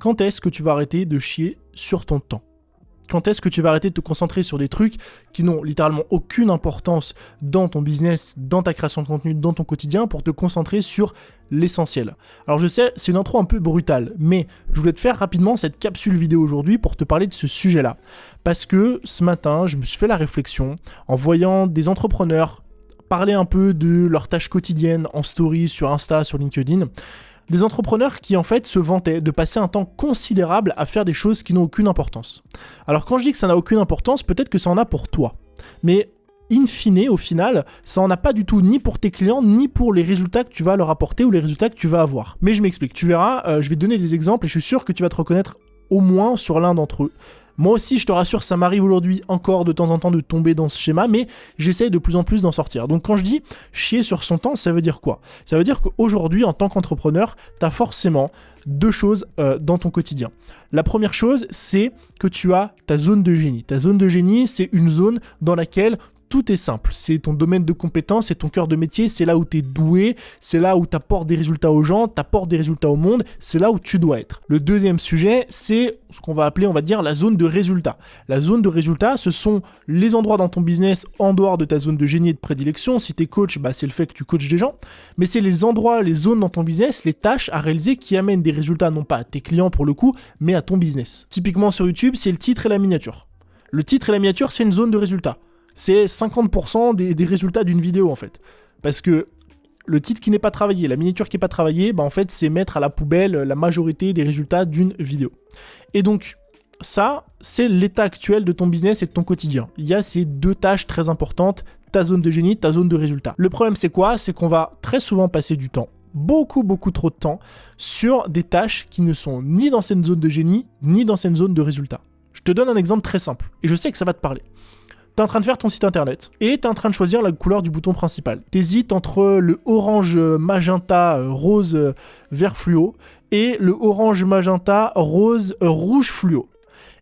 Quand est-ce que tu vas arrêter de chier sur ton temps ? Quand est-ce que tu vas arrêter de te concentrer sur des trucs qui n'ont littéralement aucune importance dans ton business, dans ta création de contenu, dans ton quotidien, pour te concentrer sur l'essentiel ? Alors je sais, c'est une intro un peu brutale, mais je voulais te faire rapidement cette capsule vidéo aujourd'hui pour te parler de ce sujet-là. Parce que ce matin, je me suis fait la réflexion en voyant des entrepreneurs parler un peu de leurs tâches quotidiennes en story sur Insta, sur LinkedIn. Des entrepreneurs qui en fait se vantaient de passer un temps considérable à faire des choses qui n'ont aucune importance. Alors quand je dis que ça n'a aucune importance, peut-être que ça en a pour toi. Mais in fine, au final, ça en a pas du tout ni pour tes clients, ni pour les résultats que tu vas leur apporter ou les résultats que tu vas avoir. Mais je m'explique, tu verras, je vais te donner des exemples et je suis sûr que tu vas te reconnaître au moins sur l'un d'entre eux. Moi aussi, je te rassure, ça m'arrive aujourd'hui encore de temps en temps de tomber dans ce schéma, mais j'essaye de plus en plus d'en sortir. Donc quand je dis chier sur son temps, ça veut dire quoi ? Ça veut dire qu'aujourd'hui, en tant qu'entrepreneur, tu as forcément deux choses dans ton quotidien. La première chose, c'est que tu as ta zone de génie. Ta zone de génie, c'est une zone dans laquelle tout est simple, c'est ton domaine de compétence, c'est ton cœur de métier, c'est là où tu es doué, c'est là où tu apportes des résultats aux gens, tu apportes des résultats au monde, c'est là où tu dois être. Le deuxième sujet, c'est ce qu'on va appeler, on va dire, la zone de résultat. La zone de résultat, ce sont les endroits dans ton business en dehors de ta zone de génie et de prédilection. Si tu es coach, c'est le fait que tu coaches des gens, mais c'est les endroits, les zones dans ton business, les tâches à réaliser qui amènent des résultats, non pas à tes clients pour le coup, mais à ton business. Typiquement sur YouTube, c'est le titre et la miniature. Le titre et la miniature, c'est une zone de résultat. C'est 50% des résultats d'une vidéo en fait. Parce que le titre qui n'est pas travaillé, la miniature qui n'est pas travaillée, en fait c'est mettre à la poubelle la majorité des résultats d'une vidéo. Et donc ça, c'est l'état actuel de ton business et de ton quotidien. Il y a ces deux tâches très importantes, ta zone de génie, ta zone de résultat. Le problème c'est quoi ? C'est qu'on va très souvent passer du temps, beaucoup trop de temps, sur des tâches qui ne sont ni dans cette zone de génie, ni dans cette zone de résultat. Je te donne un exemple très simple, et je sais que ça va te parler. T'es en train de faire ton site internet et t'es en train de choisir la couleur du bouton principal. T'hésites entre le orange magenta rose vert fluo et le orange magenta rose rouge fluo.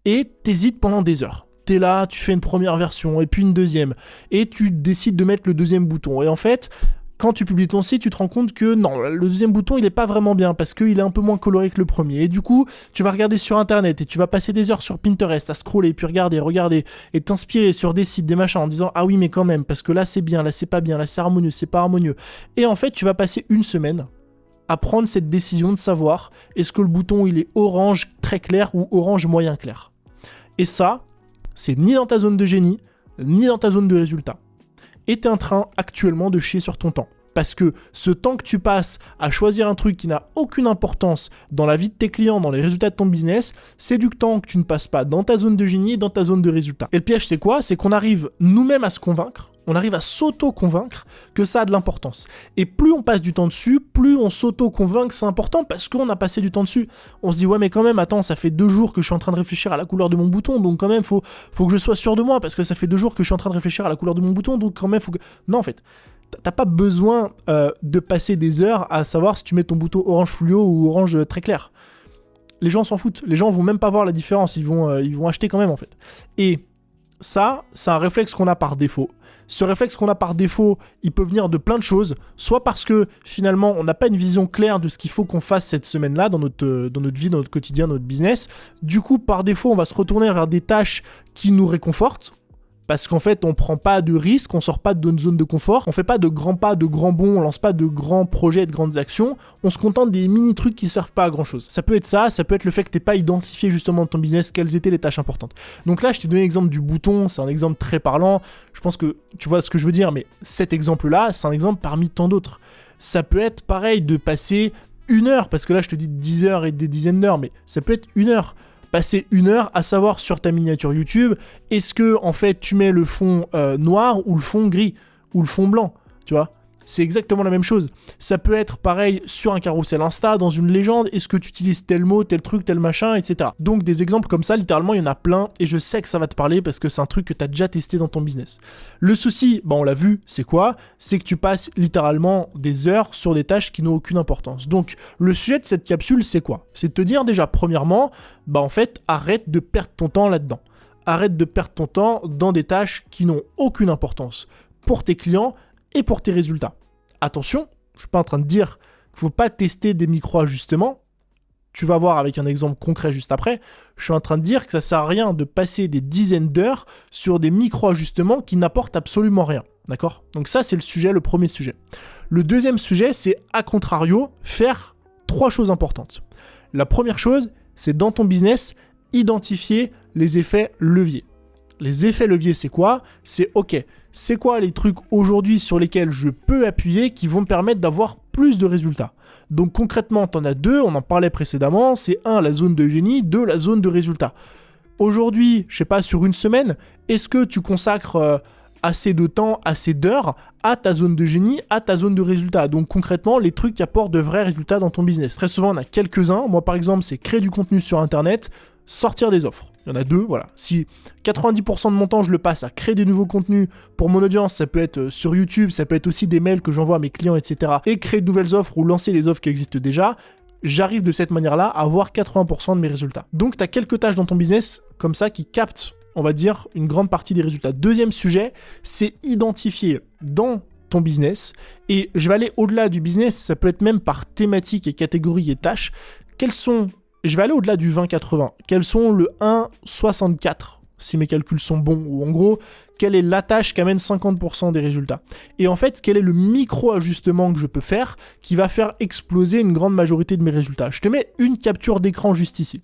Et t'hésites pendant des heures. T'es là, tu fais une première version et puis une deuxième et tu décides de mettre le deuxième bouton. Et en fait, quand tu publies ton site, tu te rends compte que non, le deuxième bouton, il est pas vraiment bien parce qu'il est un peu moins coloré que le premier. Et du coup, tu vas regarder sur Internet et tu vas passer des heures sur Pinterest à scroller et puis regarder et t'inspirer sur des sites, des machins en disant « Ah oui, mais quand même, parce que là, c'est bien, là, c'est pas bien, là, c'est harmonieux, c'est pas harmonieux. » Et en fait, tu vas passer une semaine à prendre cette décision de savoir est-ce que le bouton, il est orange très clair ou orange moyen clair. Et ça, c'est ni dans ta zone de génie, ni dans ta zone de résultat. Et t'es en train actuellement de chier sur ton temps. Parce que ce temps que tu passes à choisir un truc qui n'a aucune importance dans la vie de tes clients, dans les résultats de ton business, c'est du temps que tu ne passes pas dans ta zone de génie et dans ta zone de résultat. Et le piège, c'est quoi ? C'est qu'on arrive nous-mêmes à se convaincre, on arrive à s'auto-convaincre que ça a de l'importance. Et plus on passe du temps dessus, plus on s'auto-convainc que c'est important parce qu'on a passé du temps dessus. On se dit, ouais mais quand même, attends, ça fait 2 jours que je suis en train de réfléchir à la couleur de mon bouton, donc quand même, faut que je sois sûr de moi parce que ça fait 2 jours que je suis en train de réfléchir à la couleur de mon bouton, donc quand même, faut que... Non, en fait, t'as pas besoin de passer des heures à savoir si tu mets ton bouton orange fluo ou orange très clair. Les gens s'en foutent, les gens vont même pas voir la différence, ils vont acheter quand même en fait. Et ça, c'est un réflexe qu'on a par défaut. Ce réflexe qu'on a par défaut, il peut venir de plein de choses, soit parce que finalement on n'a pas une vision claire de ce qu'il faut qu'on fasse cette semaine-là dans notre vie, dans notre quotidien, dans notre business. Du coup, par défaut, on va se retourner vers des tâches qui nous réconfortent. Parce qu'en fait, on prend pas de risques, on sort pas de notre zone de confort, on fait pas de grands pas, de grands bonds, on lance pas de grands projets, de grandes actions, on se contente des mini trucs qui servent pas à grand chose. Ça peut être ça, ça peut être le fait que t'aies pas identifié justement dans ton business quelles étaient les tâches importantes. Donc là, je t'ai donné l'exemple du bouton, c'est un exemple très parlant, je pense que tu vois ce que je veux dire, mais cet exemple-là, c'est un exemple parmi tant d'autres. Ça peut être pareil de passer 1 heure, parce que là je te dis 10 heures et des dizaines d'heures, mais ça peut être 1 heure. Passer 1 heure à savoir sur ta miniature YouTube, est-ce que en fait tu mets le fond noir ou le fond gris ou le fond blanc, tu vois ? C'est exactement la même chose. Ça peut être pareil sur un carrousel Insta, dans une légende, est-ce que tu utilises tel mot, tel truc, tel machin, etc. Donc des exemples comme ça, littéralement, il y en a plein, et je sais que ça va te parler parce que c'est un truc que tu as déjà testé dans ton business. Le souci, on l'a vu, c'est quoi ? C'est que tu passes littéralement des heures sur des tâches qui n'ont aucune importance. Donc le sujet de cette capsule, c'est quoi ? C'est de te dire déjà, premièrement, en fait, arrête de perdre ton temps là-dedans. Arrête de perdre ton temps dans des tâches qui n'ont aucune importance pour tes clients et pour tes résultats. Attention, je suis pas en train de dire qu'il faut pas tester des micro-ajustements, tu vas voir avec un exemple concret juste après, je suis en train de dire que ça sert à rien de passer des dizaines d'heures sur des micro-ajustements qui n'apportent absolument rien. D'accord ? Donc ça, c'est le premier sujet. Le deuxième sujet, c'est à contrario, faire 3 choses importantes. La première chose, c'est dans ton business, identifier les effets leviers. Les effets leviers, c'est quoi ? C'est OK, c'est quoi les trucs aujourd'hui sur lesquels je peux appuyer qui vont me permettre d'avoir plus de résultats. Donc concrètement, tu en as 2, on en parlait précédemment, c'est 1, la zone de génie, 2, la zone de résultat. Aujourd'hui, je sais pas, sur une semaine, est-ce que tu consacres assez de temps, assez d'heures à ta zone de génie, à ta zone de résultat. Donc concrètement, les trucs qui apportent de vrais résultats dans ton business. Très souvent, on a quelques-uns. Moi, par exemple, c'est créer du contenu sur Internet, sortir des offres. Il y en a 2, voilà. Si 90% de mon temps, je le passe à créer des nouveaux contenus pour mon audience, ça peut être sur YouTube, ça peut être aussi des mails que j'envoie à mes clients, etc. Et créer de nouvelles offres ou lancer des offres qui existent déjà, j'arrive de cette manière-là à avoir 80% de mes résultats. Donc, tu as quelques tâches dans ton business comme ça qui captent, on va dire, une grande partie des résultats. Deuxième sujet, c'est identifier dans ton business, et je vais aller au-delà du business, ça peut être même par thématique et catégorie et tâches, je vais aller au-delà du 20-80, quels sont le 1-64, si mes calculs sont bons, ou en gros, quelle est la tâche qui amène 50% des résultats. Et en fait, quel est le micro-ajustement que je peux faire qui va faire exploser une grande majorité de mes résultats. Je te mets une capture d'écran juste ici.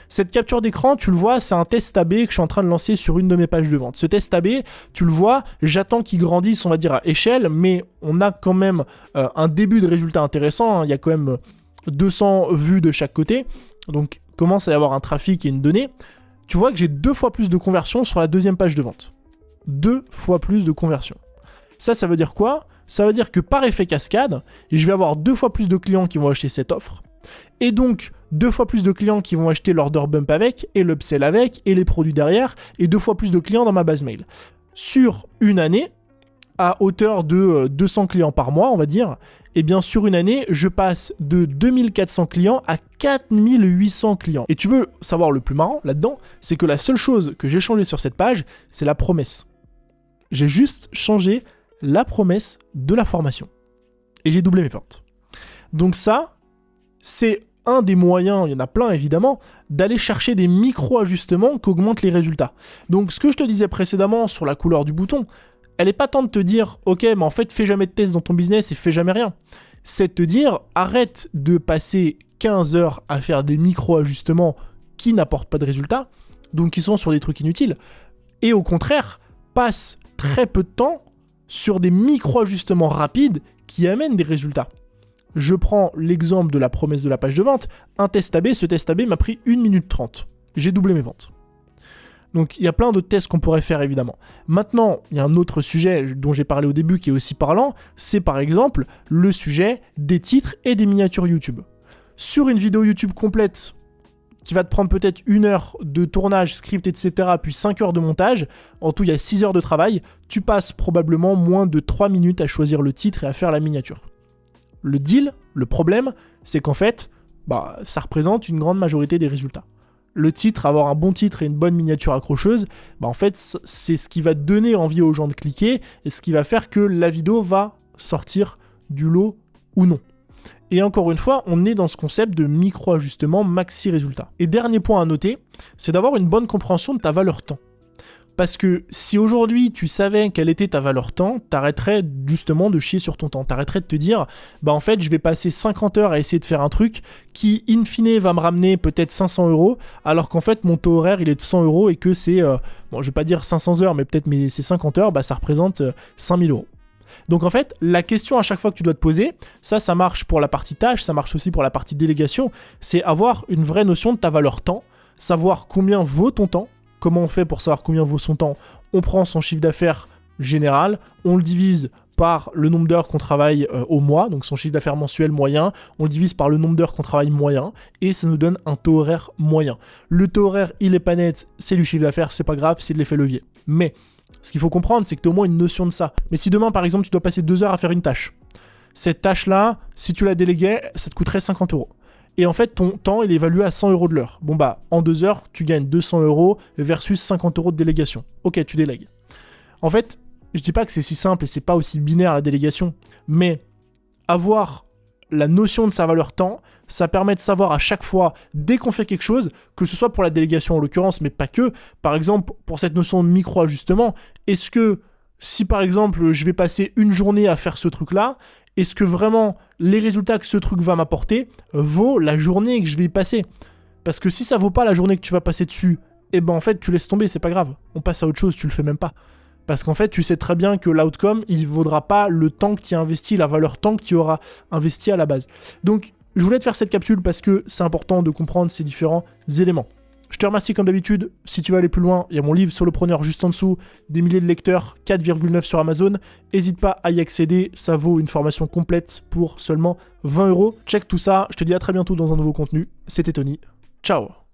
Cette capture d'écran, tu le vois, c'est un test AB que je suis en train de lancer sur une de mes pages de vente. Ce test AB, tu le vois, j'attends qu'il grandisse, on va dire, à échelle, mais on a quand même un début de résultat intéressant. Hein. Il y a quand même 200 vues de chaque côté. Donc, commence à y avoir un trafic et une donnée. Tu vois que j'ai 2 fois plus de conversions sur la deuxième page de vente. 2 fois plus de conversions. Ça veut dire quoi ? Ça veut dire que par effet cascade, je vais avoir 2 fois plus de clients qui vont acheter cette offre, et donc 2 fois plus de clients qui vont acheter l'order bump avec, et l'upsell avec, et les produits derrière, et 2 fois plus de clients dans ma base mail. Sur une année, à hauteur de 200 clients par mois, on va dire, et bien sur une année, je passe de 2400 clients à 4800 clients. Et tu veux savoir le plus marrant là-dedans, c'est que la seule chose que j'ai changé sur cette page, c'est la promesse. J'ai juste changé la promesse de la formation. Et j'ai doublé mes ventes. Donc ça, c'est un des moyens, il y en a plein évidemment, d'aller chercher des micro-ajustements qui augmentent les résultats. Donc ce que je te disais précédemment sur la couleur du bouton, elle n'est pas tant de te dire « Ok, mais en fait, fais jamais de test dans ton business et fais jamais rien ». C'est de te dire « Arrête de passer 15 heures à faire des micro-ajustements qui n'apportent pas de résultats, donc qui sont sur des trucs inutiles, et au contraire, passe très peu de temps sur des micro-ajustements rapides qui amènent des résultats. » Je prends l'exemple de la promesse de la page de vente. Un test AB, ce test AB m'a pris 1 minute 30. J'ai doublé mes ventes. Donc il y a plein d'autres tests qu'on pourrait faire évidemment. Maintenant, il y a un autre sujet dont j'ai parlé au début qui est aussi parlant, c'est par exemple le sujet des titres et des miniatures YouTube. Sur une vidéo YouTube complète, qui va te prendre peut-être 1 heure de tournage, script, etc., puis 5 heures de montage, en tout il y a 6 heures de travail, tu passes probablement moins de 3 minutes à choisir le titre et à faire la miniature. Le deal, le problème, c'est qu'en fait, ça représente une grande majorité des résultats. Le titre, avoir un bon titre et une bonne miniature accrocheuse, en fait, c'est ce qui va donner envie aux gens de cliquer et ce qui va faire que la vidéo va sortir du lot ou non. Et encore une fois, on est dans ce concept de micro-ajustement maxi-résultat. Et dernier point à noter, c'est d'avoir une bonne compréhension de ta valeur temps. Parce que si aujourd'hui tu savais quelle était ta valeur temps, t'arrêterais justement de chier sur ton temps. T'arrêterais de te dire, en fait je vais passer 50 heures à essayer de faire un truc qui in fine va me ramener peut-être 500 €, alors qu'en fait mon taux horaire il est de 100 € et que c'est, je vais pas dire 500 heures, mais peut-être ces 50 heures, ça représente 5000 €. Donc en fait, la question à chaque fois que tu dois te poser, ça marche pour la partie tâche, ça marche aussi pour la partie délégation, c'est avoir une vraie notion de ta valeur temps, savoir combien vaut ton temps. Comment on fait pour savoir combien vaut son temps ? On prend son chiffre d'affaires général, on le divise par le nombre d'heures qu'on travaille au mois, donc son chiffre d'affaires mensuel moyen, on le divise par le nombre d'heures qu'on travaille moyen, et ça nous donne un taux horaire moyen. Le taux horaire, il est pas net, c'est du chiffre d'affaires, c'est pas grave, c'est de l'effet levier. Mais ce qu'il faut comprendre, c'est que tu as au moins une notion de ça. Mais si demain, par exemple, tu dois passer 2 heures à faire une tâche, cette tâche-là, si tu la déléguais, ça te coûterait 50 €. Et en fait, ton temps, il est évalué à 100 € de l'heure. En 2 heures, tu gagnes 200 € versus 50 € de délégation. Ok, tu délègues. En fait, je dis pas que c'est si simple et c'est pas aussi binaire la délégation, mais avoir la notion de sa valeur temps, ça permet de savoir à chaque fois, dès qu'on fait quelque chose, que ce soit pour la délégation en l'occurrence, mais pas que, par exemple, pour cette notion de micro-ajustement, est-ce que si par exemple je vais passer une journée à faire ce truc-là, est-ce que vraiment les résultats que ce truc va m'apporter vaut la journée que je vais y passer? Parce que si ça vaut pas la journée que tu vas passer dessus, eh ben en fait tu laisses tomber, c'est pas grave. On passe à autre chose, tu le fais même pas. Parce qu'en fait, tu sais très bien que l'outcome, il vaudra pas le temps que tu as investi, la valeur temps que tu auras investi à la base. Donc, je voulais te faire cette capsule parce que c'est important de comprendre ces différents éléments. Je te remercie comme d'habitude. Si tu veux aller plus loin, il y a mon livre Solopreneur juste en dessous, des milliers de lecteurs, 4,9 sur Amazon. N'hésite pas à y accéder, ça vaut une formation complète pour seulement 20 €. Check tout ça, je te dis à très bientôt dans un nouveau contenu. C'était Tony. Ciao.